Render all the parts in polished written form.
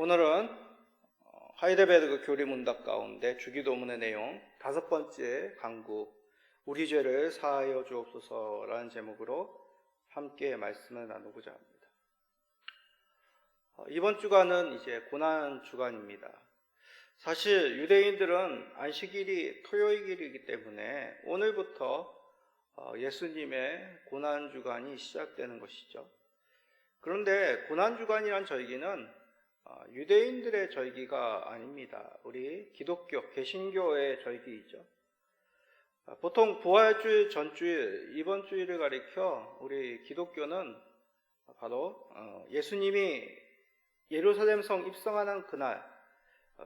오늘은 하이델베르그 교리문답 가운데 주기도문의 내용 5번째 강구 우리 죄를 사하여 주옵소서라는 제목으로 함께 말씀을 나누고자 합니다. 이번 주간은 이제 고난 주간입니다. 사실 유대인들은 안식일이 토요일이기 때문에 오늘부터 예수님의 고난 주간이 시작되는 것이죠. 그런데 고난 주간이란 절기는 유대인들의 절기가 아닙니다. 우리 기독교, 개신교의 절기이죠. 보통 부활주일, 전주일, 이번 주일을 가리켜 우리 기독교는 바로 예수님이 예루살렘 성 입성하는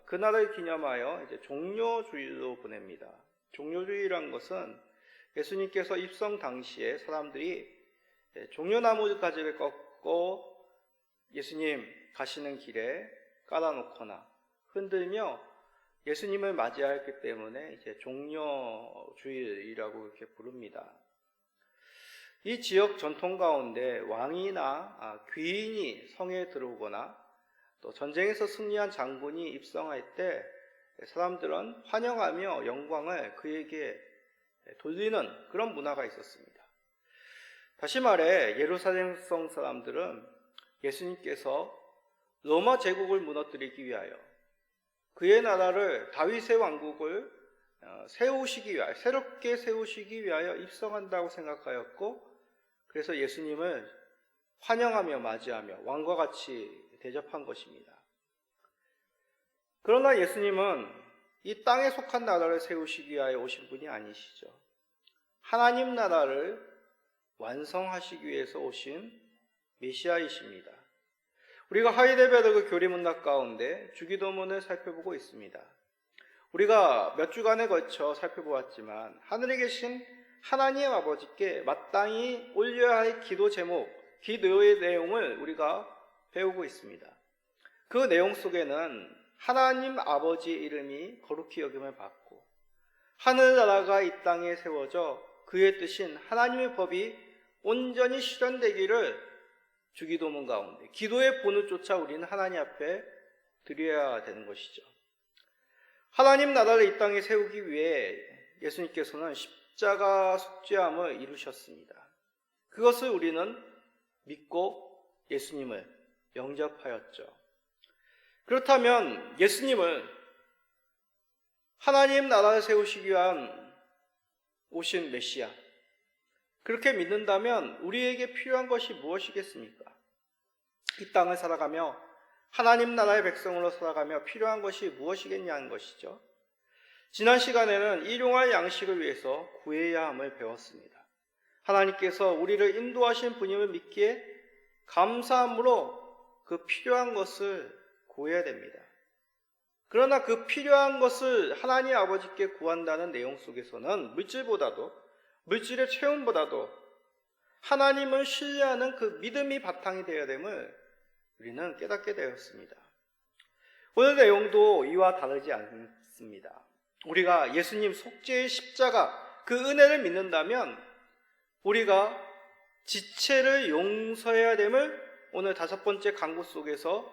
그날을 기념하여 이제 종료주일로 보냅니다. 종료주일이란 것은 예수님께서 입성 당시에 사람들이 종려나무 가지를 꺾고 예수님 가시는 길에 깔아놓거나 흔들며 예수님을 맞이하였기 때문에 이제 종려주일이라고 이렇게 부릅니다. 이 지역 전통 가운데 왕이나 귀인이 성에 들어오거나 또 전쟁에서 승리한 장군이 입성할 때 사람들은 환영하며 영광을 그에게 돌리는 그런 문화가 있었습니다. 다시 말해 예루살렘 성 사람들은 예수님께서 로마 제국을 무너뜨리기 위하여 그의 나라를 다윗의 왕국을 새롭게 세우시기 위하여 입성한다고 생각하였고, 그래서 예수님을 환영하며 맞이하며 왕과 같이 대접한 것입니다. 그러나 예수님은 이 땅에 속한 나라를 세우시기 위하여 오신 분이 아니시죠. 하나님 나라를 완성하시기 위해서 오신 메시아이십니다. 우리가 하이델베르그 교리문답 가운데 주기도문을 살펴보고 있습니다. 우리가 몇 주간에 걸쳐 살펴보았지만 하늘에 계신 하나님 아버지께 마땅히 올려야 할 기도 제목, 기도의 내용을 우리가 배우고 있습니다. 그 내용 속에는 하나님 아버지 이름이 거룩히 여김을 받고 하늘나라가 이 땅에 세워져 그의 뜻인 하나님의 법이 온전히 실현되기를 주기도문 가운데 기도의 본을 쫓아 우리는 하나님 앞에 드려야 되는 것이죠. 하나님 나라를 이 땅에 세우기 위해 예수님께서는 십자가 속죄함을 이루셨습니다. 그것을 우리는 믿고 예수님을 영접하였죠. 그렇다면 예수님을 하나님 나라를 세우시기 위한 오신 메시아, 그렇게 믿는다면 우리에게 필요한 것이 무엇이겠습니까? 이 땅을 살아가며 하나님 나라의 백성으로 살아가며 필요한 것이 무엇이겠냐는 것이죠. 지난 시간에는 일용할 양식을 위해서 구해야 함을 배웠습니다. 하나님께서 우리를 인도하신 분임을 믿기에 감사함으로 그 필요한 것을 구해야 됩니다. 그러나 그 필요한 것을 하나님 아버지께 구한다는 내용 속에서는 물질의 체험보다도 하나님을 신뢰하는 그 믿음이 바탕이 되어야 됨을 우리는 깨닫게 되었습니다. 오늘 내용도 이와 다르지 않습니다. 우리가 예수님 속죄의 십자가 그 은혜를 믿는다면 우리가 지체를 용서해야 됨을 오늘 5번째 강구 속에서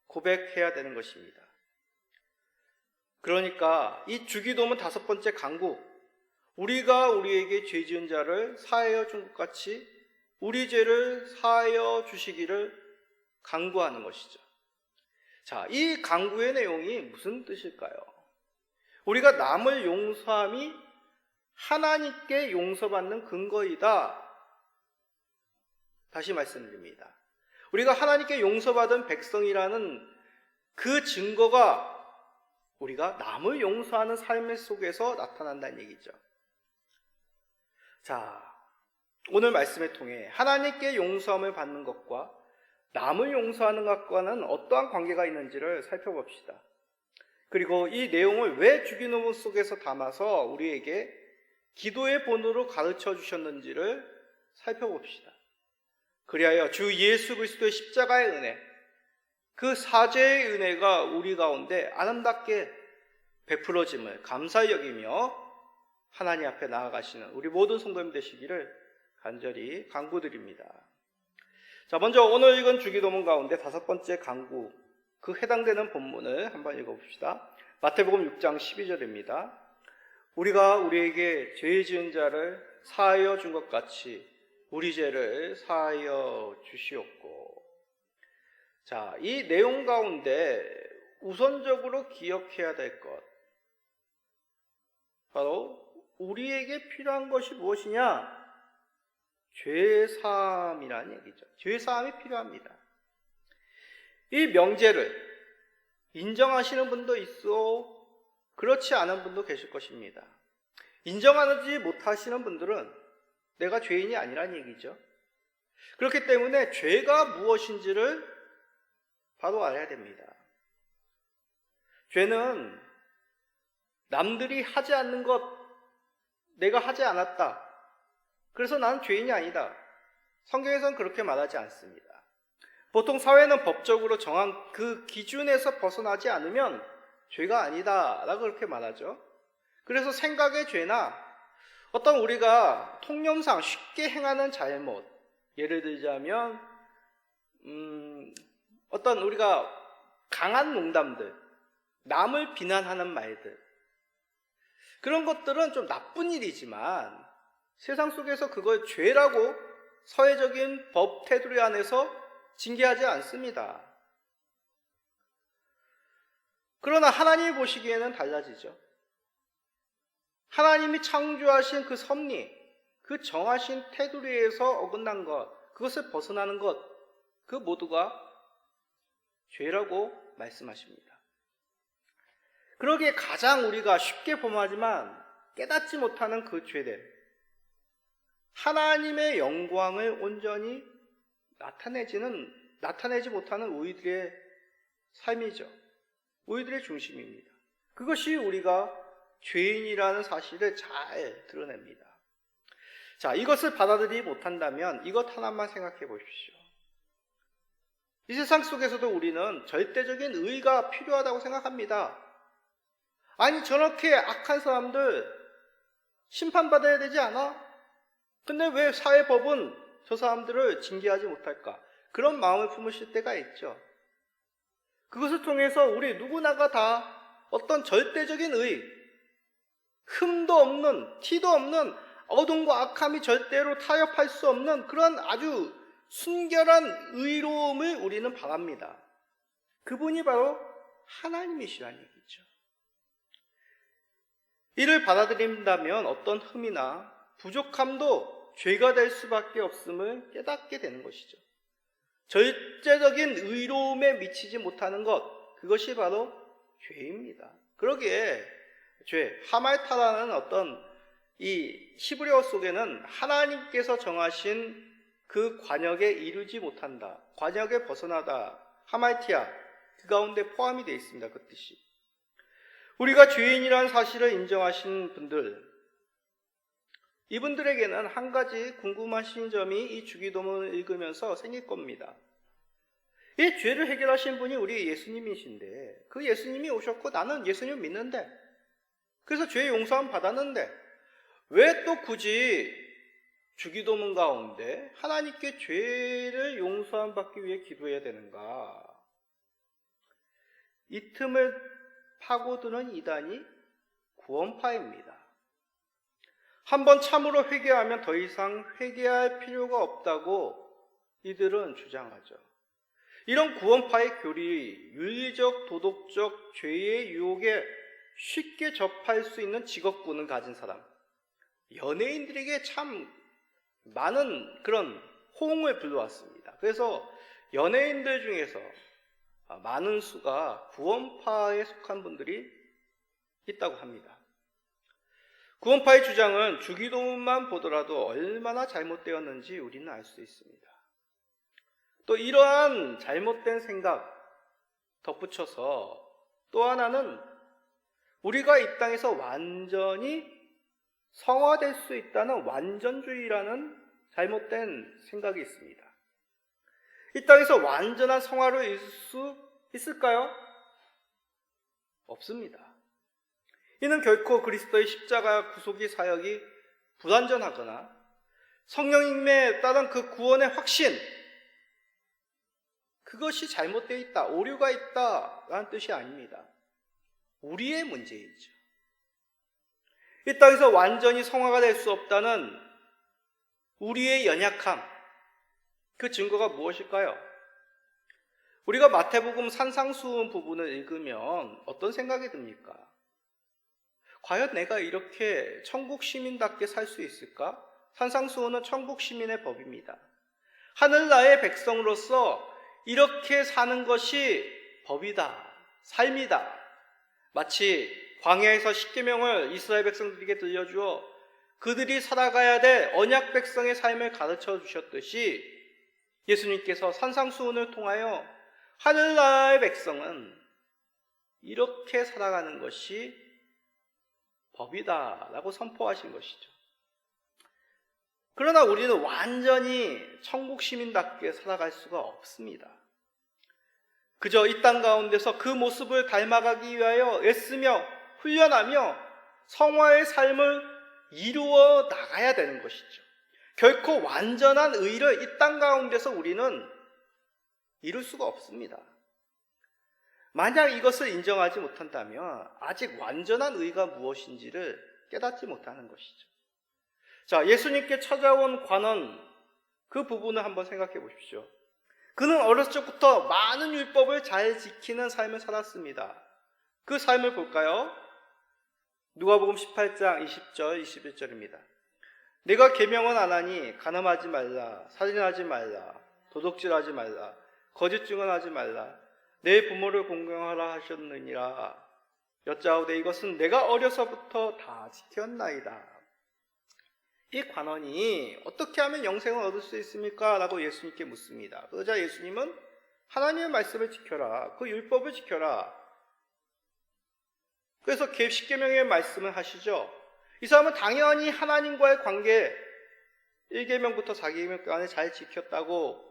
고백해야 되는 것입니다. 그러니까 이 주기도문 5번째 강구, 우리가 우리에게 죄 지은 자를 사하여 준 것 같이 우리 죄를 사하여 주시기를 강구하는 것이죠. 자, 이 강구의 내용이 무슨 뜻일까요? 우리가 남을 용서함이 하나님께 용서받는 근거이다. 다시 말씀드립니다. 우리가 하나님께 용서받은 백성이라는 그 증거가 우리가 남을 용서하는 삶 속에서 나타난다는 얘기죠. 자, 오늘 말씀을 통해 하나님께 용서함을 받는 것과 남을 용서하는 것과는 어떠한 관계가 있는지를 살펴봅시다. 그리고 이 내용을 왜 주기도문 속에서 담아서 우리에게 기도의 본으로 가르쳐 주셨는지를 살펴봅시다. 그리하여 주 예수 그리스도의 십자가의 은혜, 그 사죄의 은혜가 우리 가운데 아름답게 베풀어짐을 감사히 여기며 하나님 앞에 나아가시는 우리 모든 성도님 되시기를 간절히 간구드립니다. 자, 먼저 오늘 읽은 주기도문 가운데 5번째 강구, 그 해당되는 본문을 한번 읽어봅시다. 마태복음 6장 12절입니다. 우리가 우리에게 죄 지은 자를 사하여 준 것 같이 우리 죄를 사하여 주시옵고. 자, 이 내용 가운데 우선적으로 기억해야 될 것, 바로 우리에게 필요한 것이 무엇이냐? 죄사함이라는 얘기죠. 죄사함이 필요합니다. 이 명제를 인정하시는 분도 있고 그렇지 않은 분도 계실 것입니다. 인정하지 못하시는 분들은 내가 죄인이 아니란 얘기죠. 그렇기 때문에 죄가 무엇인지를 바로 알아야 됩니다. 죄는 남들이 하지 않는 것, 내가 하지 않았다, 그래서 나는 죄인이 아니다, 성경에서는 그렇게 말하지 않습니다. 보통 사회는 법적으로 정한 그 기준에서 벗어나지 않으면 죄가 아니다 라고 그렇게 말하죠. 그래서 생각의 죄나 어떤 우리가 통념상 쉽게 행하는 잘못, 예를 들자면 어떤 우리가 강한 농담들, 남을 비난하는 말들, 그런 것들은 좀 나쁜 일이지만 세상 속에서 그걸 죄라고 사회적인 법 테두리 안에서 징계하지 않습니다. 그러나 하나님이 보시기에는 달라지죠. 하나님이 창조하신 그 섭리, 그 정하신 테두리에서 어긋난 것, 그것을 벗어나는 것, 그 모두가 죄라고 말씀하십니다. 그러기에 가장 우리가 쉽게 범하지만 깨닫지 못하는 그 죄들, 하나님의 영광을 온전히 나타내지 못하는 우리들의 삶이죠. 우리들의 중심입니다. 그것이 우리가 죄인이라는 사실을 잘 드러냅니다. 자, 이것을 받아들이지 못한다면 이것 하나만 생각해 보십시오. 이 세상 속에서도 우리는 절대적인 의가 필요하다고 생각합니다. 아니, 저렇게 악한 사람들 심판받아야 되지 않아? 근데 왜 사회법은 저 사람들을 징계하지 못할까? 그런 마음을 품으실 때가 있죠. 그것을 통해서 우리 누구나가 다 어떤 절대적인 의, 흠도 없는, 티도 없는, 어둠과 악함이 절대로 타협할 수 없는 그런 아주 순결한 의로움을 우리는 바랍니다. 그분이 바로 하나님이시라는 얘기죠. 이를 받아들인다면 어떤 흠이나 부족함도 죄가 될 수밖에 없음을 깨닫게 되는 것이죠. 절대적인 의로움에 미치지 못하는 것, 그것이 바로 죄입니다. 그러기에 죄, 하말타라는 어떤 이 히브리어 속에는 하나님께서 정하신 그 관역에 이르지 못한다, 관역에 벗어나다, 하말티아, 그 가운데 포함이 되어 있습니다. 그 뜻이. 우리가 죄인이라는 사실을 인정하신 분들, 이분들에게는 한 가지 궁금하신 점이 이 주기도문을 읽으면서 생길 겁니다. 이 죄를 해결하신 분이 우리 예수님이신데, 그 예수님이 오셨고 나는 예수님 믿는데, 그래서 죄 용서함 받았는데 왜 또 굳이 주기도문 가운데 하나님께 죄를 용서함 받기 위해 기도해야 되는가? 이 틈을 파고드는 이단이 구원파입니다. 한번 참으로 회개하면 더 이상 회개할 필요가 없다고 이들은 주장하죠. 이런 구원파의 교리, 윤리적, 도덕적 죄의 유혹에 쉽게 접할 수 있는 직업군을 가진 사람, 연예인들에게 참 많은 그런 호응을 불러왔습니다. 그래서 연예인들 중에서 많은 수가 구원파에 속한 분들이 있다고 합니다. 구원파의 주장은 주기도문만 보더라도 얼마나 잘못되었는지 우리는 알 수 있습니다. 또 이러한 잘못된 생각 덧붙여서 또 하나는 우리가 이 땅에서 완전히 성화될 수 있다는 완전주의라는 잘못된 생각이 있습니다. 이 땅에서 완전한 성화를 이룰 수 있을까요? 없습니다. 이는 결코 그리스도의 십자가 구속의 사역이 불완전하거나 성령님에 따른 그 구원의 확신, 그것이 잘못되어 있다, 오류가 있다라는 뜻이 아닙니다. 우리의 문제이죠. 이 땅에서 완전히 성화가 될 수 없다는 우리의 연약함, 그 증거가 무엇일까요? 우리가 마태복음 산상수훈 부분을 읽으면 어떤 생각이 듭니까? 과연 내가 이렇게 천국 시민답게 살 수 있을까? 산상수훈은 천국 시민의 법입니다. 하늘나라의 백성으로서 이렇게 사는 것이 법이다, 삶이다. 마치 광야에서 십계명을 이스라엘 백성들에게 들려주어 그들이 살아가야 될 언약 백성의 삶을 가르쳐 주셨듯이 예수님께서 산상수훈을 통하여 하늘나라의 백성은 이렇게 살아가는 것이 법이다라고 선포하신 것이죠. 그러나 우리는 완전히 천국 시민답게 살아갈 수가 없습니다. 그저 이 땅 가운데서 그 모습을 닮아가기 위하여 애쓰며 훈련하며 성화의 삶을 이루어 나가야 되는 것이죠. 결코 완전한 의를 이 땅 가운데서 우리는 이룰 수가 없습니다. 만약 이것을 인정하지 못한다면 아직 완전한 의가 무엇인지를 깨닫지 못하는 것이죠. 자, 예수님께 찾아온 관원, 그 부분을 한번 생각해 보십시오. 그는 어렸을 적부터 많은 율법을 잘 지키는 삶을 살았습니다. 그 삶을 볼까요? 누가복음 18장 20절 21절입니다. 내가 계명은 안 하니 간음하지 말라, 살인하지 말라, 도둑질하지 말라, 거짓 증언하지 말라, 내 부모를 공경하라 하셨느니라. 여짜오되 이것은 내가 어려서부터 다 지켰나이다. 이 관원이 어떻게 하면 영생을 얻을 수 있습니까? 라고 예수님께 묻습니다. 그러자 예수님은 하나님의 말씀을 지켜라, 그 율법을 지켜라. 그래서 십계명의 말씀을 하시죠. 이 사람은 당연히 하나님과의 관계 1계명부터 4계명까지 잘 지켰다고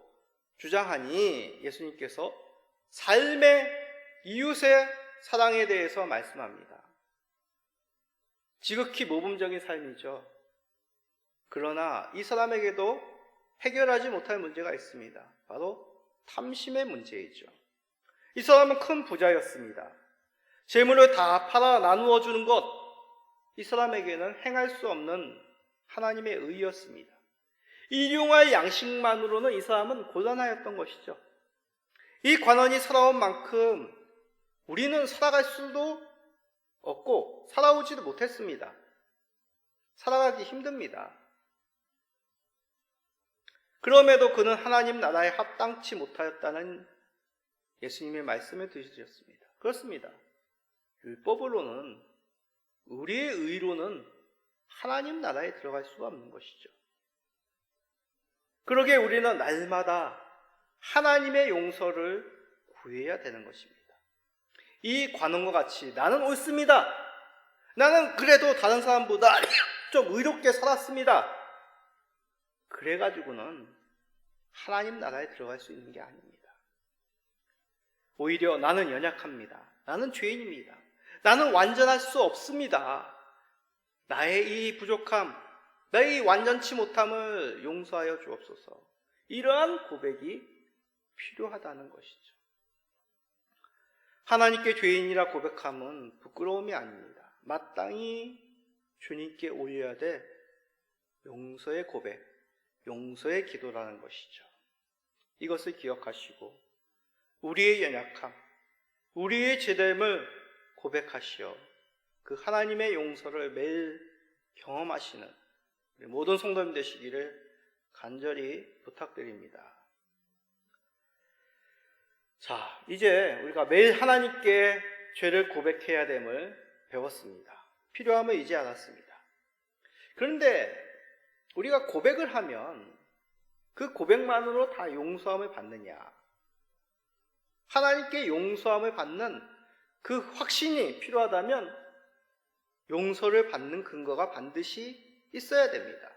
주장하니 예수님께서 삶의 이웃의 사랑에 대해서 말씀합니다. 지극히 모범적인 삶이죠. 그러나 이 사람에게도 해결하지 못할 문제가 있습니다. 바로 탐심의 문제이죠. 이 사람은 큰 부자였습니다. 재물을 다 팔아 나누어 주는 것, 이 사람에게는 행할 수 없는 하나님의 의였습니다. 일용할 양식만으로는 이 사람은 곤란하였던 것이죠. 이 관원이 살아온 만큼 우리는 살아갈 수도 없고 살아오지도 못했습니다. 살아가기 힘듭니다. 그럼에도 그는 하나님 나라에 합당치 못하였다는 예수님의 말씀을 들으셨습니다. 그렇습니다. 율법으로는, 우리의 의로는 하나님 나라에 들어갈 수가 없는 것이죠. 그러기에 우리는 날마다 하나님의 용서를 구해야 되는 것입니다. 이 관원과 같이 나는 옳습니다. 나는 그래도 다른 사람보다 좀 의롭게 살았습니다. 그래가지고는 하나님 나라에 들어갈 수 있는 게 아닙니다. 오히려 나는 연약합니다. 나는 죄인입니다. 나는 완전할 수 없습니다. 나의 이 부족함, 나의 이 완전치 못함을 용서하여 주옵소서. 이러한 고백이 필요하다는 것이죠. 하나님께 죄인이라 고백함은 부끄러움이 아닙니다. 마땅히 주님께 올려야 될 용서의 고백, 용서의 기도라는 것이죠. 이것을 기억하시고 우리의 연약함, 우리의 죄됨을 고백하시어 그 하나님의 용서를 매일 경험하시는 우리 모든 성도님 되시기를 간절히 부탁드립니다. 자, 이제 우리가 매일 하나님께 죄를 고백해야 됨을 배웠습니다. 필요함을 이제 알았습니다. 그런데 우리가 고백을 하면 그 고백만으로 다 용서함을 받느냐? 하나님께 용서함을 받는 그 확신이 필요하다면 용서를 받는 근거가 반드시 있어야 됩니다.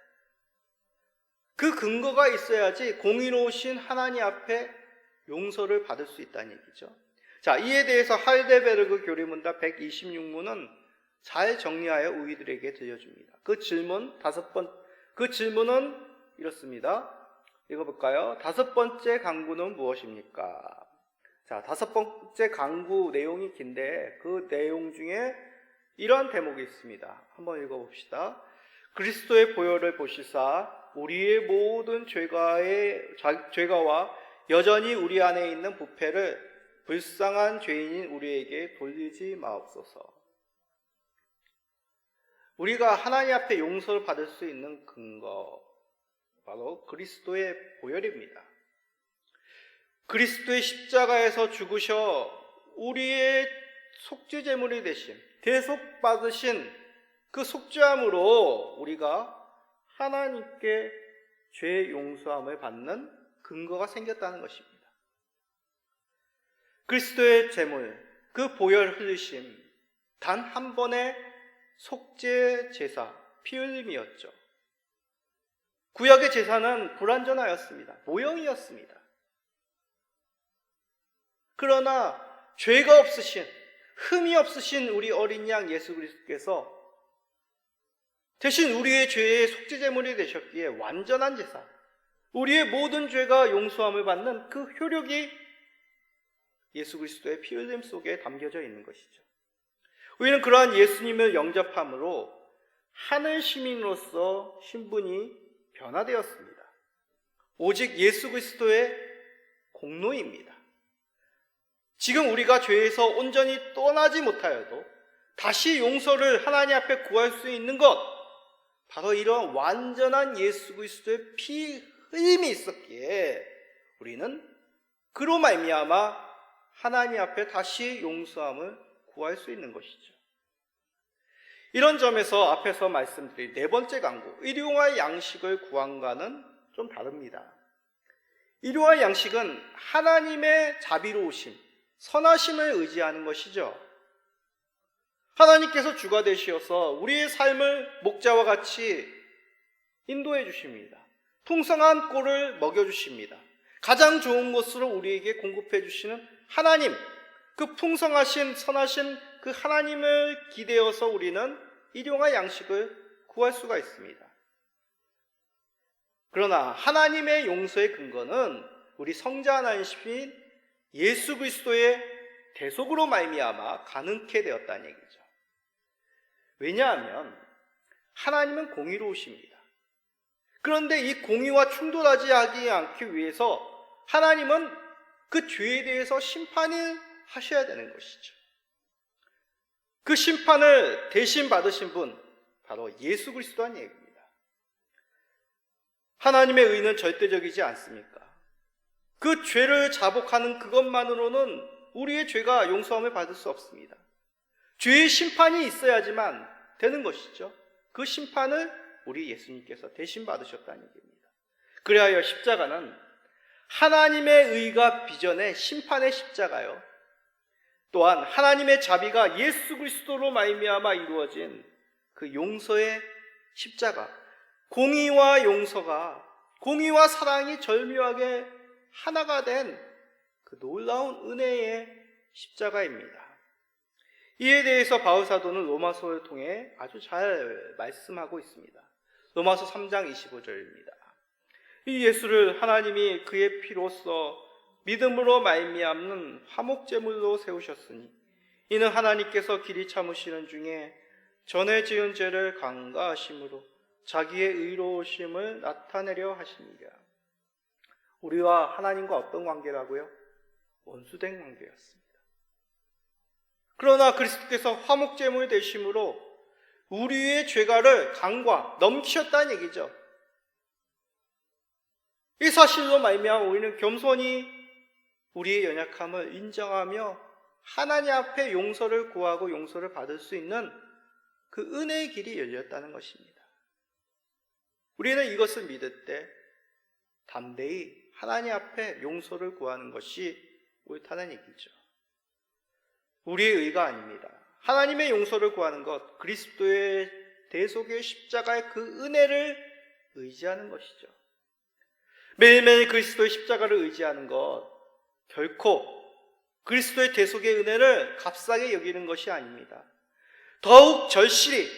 그 근거가 있어야지 공의로우신 하나님 앞에 용서를 받을 수 있다는 얘기죠. 자, 이에 대해서 할데베르그 교리문답 126문은 잘 정리하여 우리들에게 들려줍니다. 그 질문 그 질문은 이렇습니다. 읽어볼까요? 다섯 번째 강구는 무엇입니까? 자, 다섯 번째 강구 내용이 긴데 그 내용 중에 이러한 대목이 있습니다. 한번 읽어봅시다. 그리스도의 보혈을 보시사 우리의 모든 죄가와 여전히 우리 안에 있는 부패를 불쌍한 죄인인 우리에게 돌리지 마옵소서. 우리가 하나님 앞에 용서를 받을 수 있는 근거, 바로 그리스도의 보혈입니다. 그리스도의 십자가에서 죽으셔 우리의 속죄 제물이 되신, 대속받으신 그 속죄함으로 우리가 하나님께 죄 용서함을 받는 근거가 생겼다는 것입니다. 그리스도의 제물, 그 보혈 흘리심, 단 한 번의 속죄 제사, 피 흘림이었죠. 구약의 제사는 불완전하였습니다. 모형이었습니다. 그러나 죄가 없으신, 흠이 없으신 우리 어린 양 예수 그리스도께서 대신 우리의 죄의 속죄 제물이 되셨기에 완전한 제사, 우리의 모든 죄가 용서함을 받는 그 효력이 예수 그리스도의 피 흘림 속에 담겨져 있는 것이죠. 우리는 그러한 예수님을 영접함으로 하늘 시민으로서 신분이 변화되었습니다. 오직 예수 그리스도의 공로입니다. 지금 우리가 죄에서 온전히 떠나지 못하여도 다시 용서를 하나님 앞에 구할 수 있는 것, 바로 이러한 완전한 예수 그리스도의 피 흘림이 있었기에 우리는 그로 말미암아 하나님 앞에 다시 용서함을 구할 수 있는 것이죠. 이런 점에서 앞에서 말씀드린 네 번째 강구, 일용할 양식을 구함과는 좀 다릅니다. 일용할 양식은 하나님의 자비로우심, 선하심을 의지하는 것이죠. 하나님께서 주가 되시어서 우리의 삶을 목자와 같이 인도해 주십니다. 풍성한 꼴을 먹여주십니다. 가장 좋은 것으로 우리에게 공급해 주시는 하나님, 그 풍성하신 선하신 그 하나님을 기대어서 우리는 일용할 양식을 구할 수가 있습니다. 그러나 하나님의 용서의 근거는 우리 성자 하나님이신 예수 그리스도의 대속으로 말미암아 가능케 되었다는 얘기죠. 왜냐하면 하나님은 공의로우십니다. 그런데 이 공의와 충돌하지 않기 위해서 하나님은 그 죄에 대해서 심판을 하셔야 되는 것이죠. 그 심판을 대신 받으신 분, 바로 예수 그리스도란 얘기입니다. 하나님의 의는 절대적이지 않습니까? 그 죄를 자복하는 그것만으로는 우리의 죄가 용서함을 받을 수 없습니다. 죄의 심판이 있어야지만 되는 것이죠. 그 심판을 우리 예수님께서 대신 받으셨다는 얘기입니다. 그리하여 십자가는 하나님의 의가 빚어낸 심판의 십자가요, 또한 하나님의 자비가 예수 그리스도로 말미암아 이루어진 그 용서의 십자가, 공의와 용서가, 공의와 사랑이 절묘하게 하나가 된 그 놀라운 은혜의 십자가입니다. 이에 대해서 바울 사도는 로마서를 통해 아주 잘 말씀하고 있습니다. 로마서 3장 25절입니다. 이 예수를 하나님이 그의 피로써 믿음으로 말미암는 화목제물로 세우셨으니 이는 하나님께서 길이 참으시는 중에 전에 지은 죄를 간과하심으로 자기의 의로우심을 나타내려 하십니다. 우리와 하나님과 어떤 관계라고요? 원수된 관계였습니다. 그러나 그리스도께서 화목제물이 되심으로 우리의 죄가를 넘기셨다는 얘기죠. 이 사실로 말미암아 우리는 겸손히 우리의 연약함을 인정하며 하나님 앞에 용서를 구하고 용서를 받을 수 있는 그 은혜의 길이 열렸다는 것입니다. 우리는 이것을 믿을 때 담대히 하나님 앞에 용서를 구하는 것이 옳다는 얘기죠. 우리의 의가 아닙니다. 하나님의 용서를 구하는 것, 그리스도의 대속의 십자가의 그 은혜를 의지하는 것이죠. 매일매일 그리스도의 십자가를 의지하는 것, 결코 그리스도의 대속의 은혜를 값싸게 여기는 것이 아닙니다. 더욱 절실히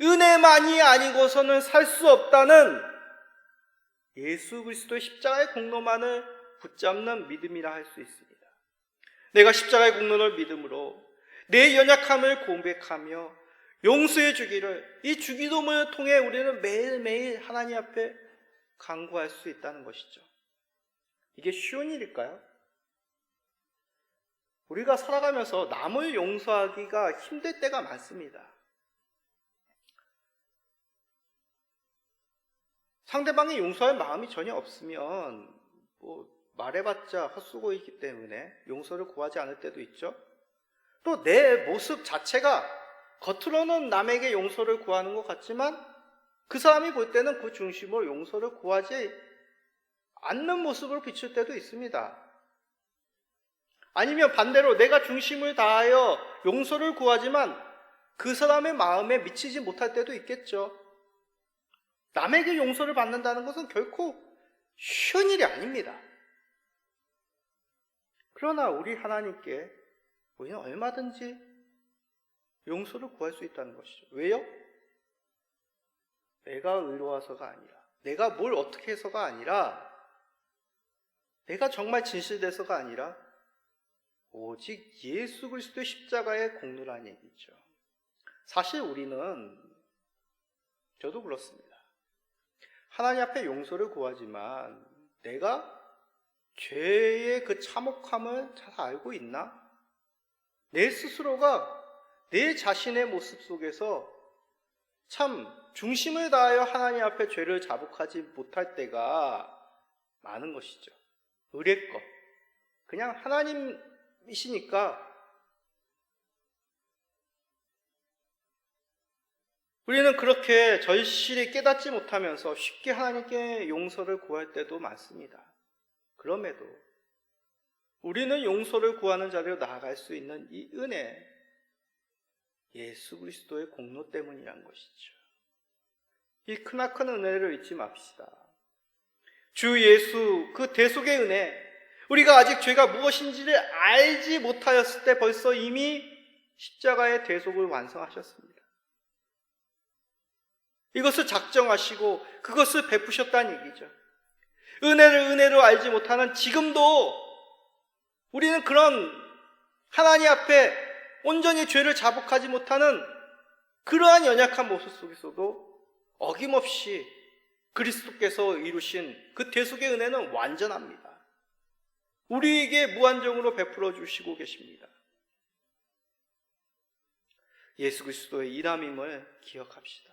은혜만이 아니고서는 살 수 없다는 예수 그리스도의 십자가의 공로만을 붙잡는 믿음이라 할 수 있습니다. 내가 십자가의 공로를 믿음으로 내 연약함을 고백하며 용서해 주기를, 이 주기도문을 통해 우리는 매일매일 하나님 앞에 간구할 수 있다는 것이죠. 이게 쉬운 일일까요? 우리가 살아가면서 남을 용서하기가 힘들 때가 많습니다. 상대방이 용서할 마음이 전혀 없으면 말해봤자 헛수고이기 때문에 용서를 구하지 않을 때도 있죠. 또 내 모습 자체가 겉으로는 남에게 용서를 구하는 것 같지만 그 사람이 볼 때는 그 중심으로 용서를 구하지 않는 모습으로 비칠 때도 있습니다. 아니면 반대로 내가 중심을 다하여 용서를 구하지만 그 사람의 마음에 미치지 못할 때도 있겠죠. 남에게 용서를 받는다는 것은 결코 쉬운 일이 아닙니다. 그러나 우리 하나님께 우리는 얼마든지 용서를 구할 수 있다는 것이죠. 왜요? 내가 의로워서가 아니라, 내가 뭘 어떻게 해서가 아니라, 내가 정말 진실돼서가 아니라 오직 예수 그리스도의 십자가의 공로라는 얘기죠. 사실 우리는, 저도 그렇습니다. 하나님 앞에 용서를 구하지만 내가 죄의 그 참혹함을 잘 알고 있나? 내 스스로가 내 자신의 모습 속에서 참 중심을 다하여 하나님 앞에 죄를 자복하지 못할 때가 많은 것이죠. 의례껏 그냥 하나님이시니까 우리는 그렇게 절실히 깨닫지 못하면서 쉽게 하나님께 용서를 구할 때도 많습니다. 그럼에도 우리는 용서를 구하는 자리로 나아갈 수 있는 이 은혜, 예수 그리스도의 공로 때문이란 것이죠. 이 크나큰 은혜를 잊지 맙시다. 주 예수 그 대속의 은혜, 우리가 아직 죄가 무엇인지를 알지 못하였을 때 벌써 이미 십자가의 대속을 완성하셨습니다. 이것을 작정하시고 그것을 베푸셨다는 얘기죠. 은혜를 은혜로 알지 못하는 지금도 우리는 그런 하나님 앞에 온전히 죄를 자복하지 못하는 그러한 연약한 모습 속에서도 어김없이 그리스도께서 이루신 그 대속의 은혜는 완전합니다. 우리에게 무한정으로 베풀어 주시고 계십니다. 예수 그리스도의 일함임을 기억합시다.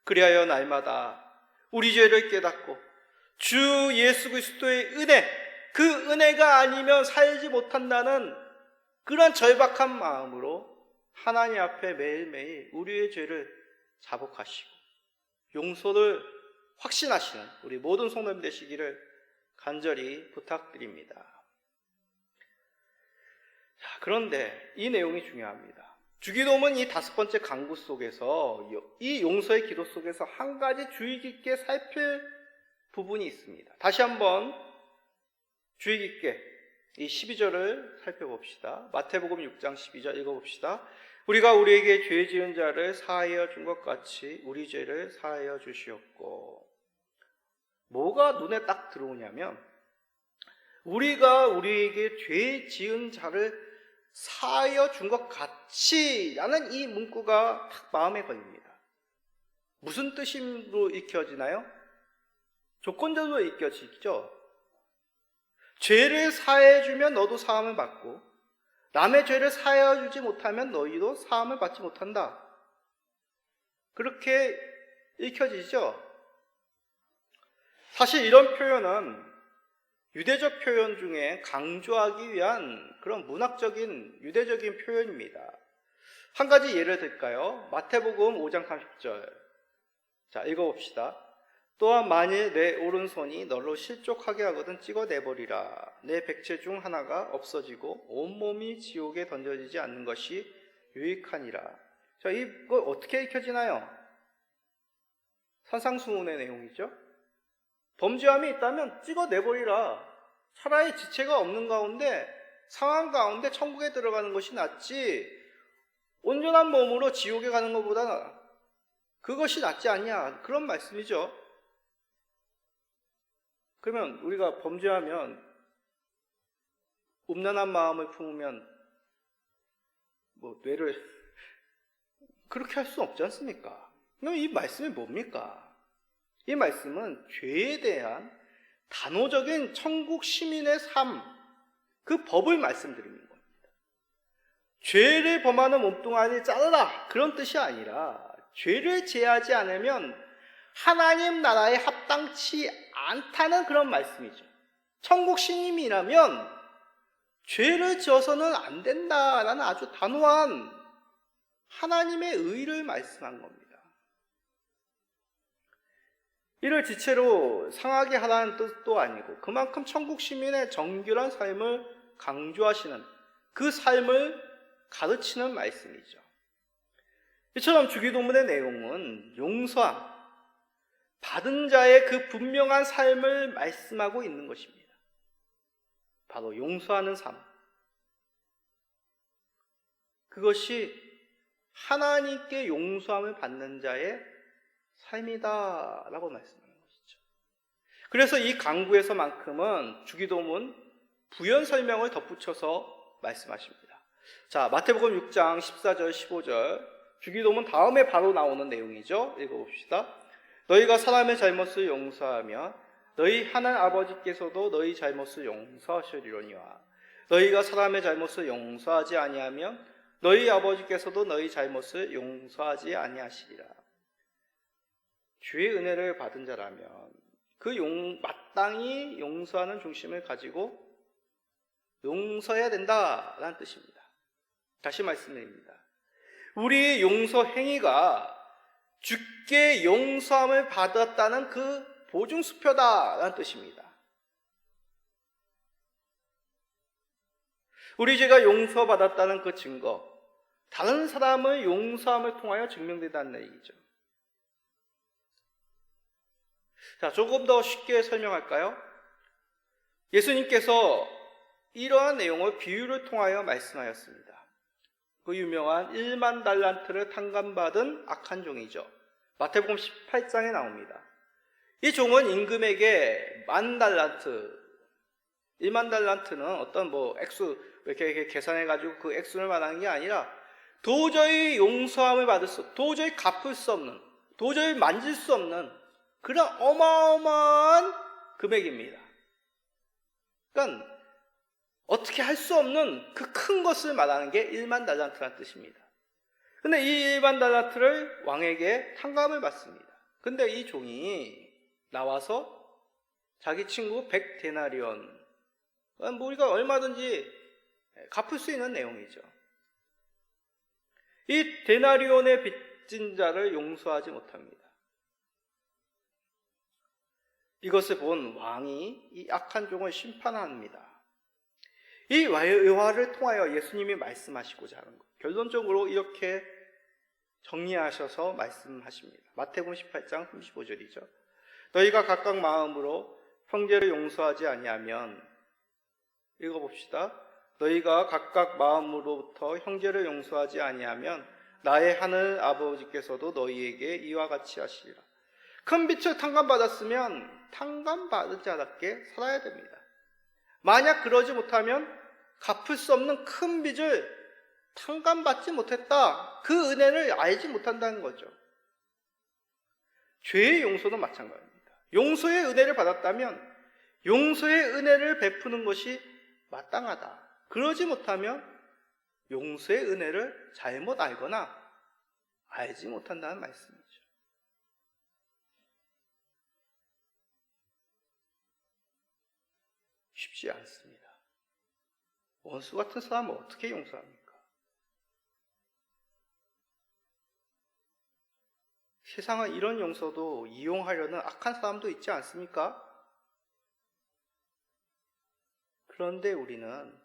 그리하여 날마다 우리 죄를 깨닫고 주 예수 그리스도의 은혜, 그 은혜가 아니면 살지 못한다는 그런 절박한 마음으로 하나님 앞에 매일매일 우리의 죄를 자복하시고 용서를 확신하시는 우리 모든 성도님 되시기를 간절히 부탁드립니다. 자, 그런데 이 내용이 중요합니다. 주기도문 이 5번째 간구 속에서 이 용서의 기도 속에서 한 가지 주의 깊게 살필 부분이 있습니다. 다시 한번 주의 깊게 이 12절을 살펴봅시다. 마태복음 6장 12절 읽어봅시다. 우리가 우리에게 죄 지은 자를 사하여 준 것 같이 우리 죄를 사하여 주시옵고. 뭐가 눈에 딱 들어오냐면 우리가 우리에게 죄 지은 자를 사하여 준 것 같이 라는 이 문구가 딱 마음에 걸립니다. 무슨 뜻으로 읽혀지나요? 조건적으로 읽혀지죠. 죄를 사해 주면 너도 사함을 받고 남의 죄를 사해 주지 못하면 너희도 사함을 받지 못한다. 그렇게 읽혀지죠. 사실 이런 표현은 유대적 표현 중에 강조하기 위한 그런 문학적인 유대적인 표현입니다. 한 가지 예를 들까요? 마태복음 5장 30절. 자, 읽어봅시다. 또한 만일 내 오른손이 너로 실족하게 하거든 찍어내버리라. 내 백체 중 하나가 없어지고 온몸이 지옥에 던져지지 않는 것이 유익하니라. 자, 이거 어떻게 읽혀지나요? 산상수훈의 내용이죠. 범죄함이 있다면 찍어내버리라. 차라리 지체가 없는 가운데, 상한 가운데 천국에 들어가는 것이 낫지 온전한 몸으로 지옥에 가는 것보다 그것이 낫지 않냐, 그런 말씀이죠. 그러면 우리가 범죄하면 음란한 마음을 품으면 뇌를 그렇게 할 수 없지 않습니까? 그럼 이 말씀이 뭡니까? 이 말씀은 죄에 대한 단호적인 천국 시민의 삶, 그 법을 말씀드리는 겁니다. 죄를 범하는 몸뚱아리를 자르라, 그런 뜻이 아니라 죄를 제하지 않으면 하나님 나라에 합당치 않다는 그런 말씀이죠. 천국 시민이라면 죄를 지어서는 안 된다라는 아주 단호한 하나님의 의를 말씀한 겁니다. 이를 지체로 상하게 하라는 뜻도 아니고 그만큼 천국 시민의 정결한 삶을 강조하시는 그 삶을 가르치는 말씀이죠. 이처럼 주기도문의 내용은 용서함, 받은 자의 그 분명한 삶을 말씀하고 있는 것입니다. 바로 용서하는 삶. 그것이 하나님께 용서함을 받는 자의 삶이다라고 말씀하는 것이죠. 그래서 이 강구에서만큼은 주기도문 부연 설명을 덧붙여서 말씀하십니다. 자, 마태복음 6장 14절 15절 주기도문 다음에 바로 나오는 내용이죠. 읽어봅시다. 너희가 사람의 잘못을 용서하며 너희 하나님 아버지께서도 너희 잘못을 용서하시리로니와 너희가 사람의 잘못을 용서하지 아니하면 너희 아버지께서도 너희 잘못을 용서하지 아니하시리라. 주의 은혜를 받은 자라면 그 마땅히 용서하는 중심을 가지고 용서해야 된다라는 뜻입니다. 다시 말씀드립니다. 우리의 용서 행위가 주께 용서함을 받았다는 그 보증수표다라는 뜻입니다. 우리 죄가 용서받았다는 그 증거, 다른 사람을 용서함을 통하여 증명된다는 얘기죠. 자, 조금 더 쉽게 설명할까요? 예수님께서 이러한 내용을 비유를 통하여 말씀하였습니다. 그 유명한 1만 달란트를 탕감받은 악한 종이죠. 마태복음 18장에 나옵니다. 이 종은 임금에게 10,000달란트, 1만 달란트는 어떤 액수 이렇게 계산해가지고 그 액수를 말하는 게 아니라 도저히 용서함을 받을 수, 도저히 갚을 수 없는, 도저히 만질 수 없는 그런 어마어마한 금액입니다. 그러니까 어떻게 할 수 없는 그 큰 것을 말하는 게 1만 달란트라는 뜻입니다. 근데 이 1만 달란트를 왕에게 탕감을 받습니다. 근데 이 종이 나와서 자기 친구 100데나리온, 우리가 얼마든지 갚을 수 있는 내용이죠. 이 데나리온의 빚진 자를 용서하지 못합니다. 이것을 본 왕이 이 악한 종을 심판합니다. 이 의화를 통하여 예수님이 말씀하시고자 하는 것, 결론적으로 이렇게 정리하셔서 말씀하십니다. 마태복음 18장 35절이죠. 너희가 각각 마음으로 형제를 용서하지 아니하면, 읽어봅시다. 너희가 각각 마음으로부터 형제를 용서하지 아니하면 나의 하늘 아버지께서도 너희에게 이와 같이 하시리라. 큰 빚을 탕감받았으면 탕감받은 자답게 살아야 됩니다. 만약 그러지 못하면 갚을 수 없는 큰 빚을 탕감받지 못했다, 그 은혜를 알지 못한다는 거죠. 죄의 용서도 마찬가지입니다. 용서의 은혜를 받았다면 용서의 은혜를 베푸는 것이 마땅하다. 그러지 못하면 용서의 은혜를 잘못 알거나 알지 못한다는 말씀이죠. 쉽지 않습니다. 원수 같은 사람을 어떻게 용서합니까? 세상은 이런 용서도 이용하려는 악한 사람도 있지 않습니까? 그런데 우리는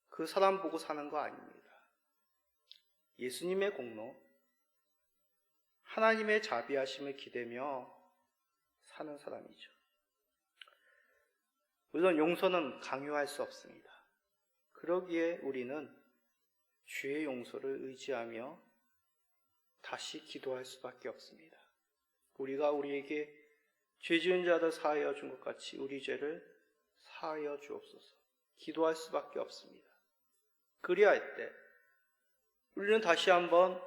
그 사람 보고 사는 거 아닙니다. 예수님의 공로, 하나님의 자비하심을 기대며 사는 사람이죠. 물론 용서는 강요할 수 없습니다. 그러기에 우리는 주의 용서를 의지하며 다시 기도할 수밖에 없습니다. 우리가 우리에게 죄 지은 자들 사하여 준 것 같이 우리 죄를 사하여 주옵소서. 기도할 수밖에 없습니다. 그리할 때 우리는 다시 한번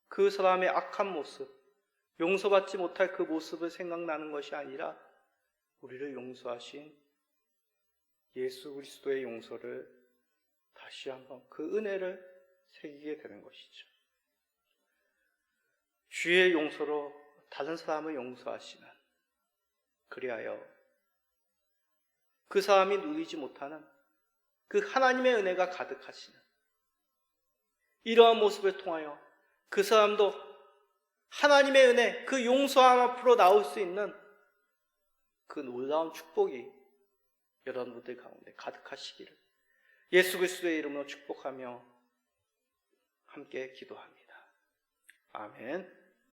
그 사람의 악한 모습, 용서받지 못할 그 모습을 생각나는 것이 아니라 우리를 용서하신 예수 그리스도의 용서를 다시 한번 그 은혜를 새기게 되는 것이죠. 주의 용서로 다른 사람을 용서하시는, 그리하여 그 사람이 누리지 못하는 그 하나님의 은혜가 가득하시는 이러한 모습을 통하여 그 사람도 하나님의 은혜, 그 용서함 앞으로 나올 수 있는 그 놀라운 축복이 여러분들 가운데 가득하시기를 예수 그리스도의 이름으로 축복하며 함께 기도합니다. 아멘.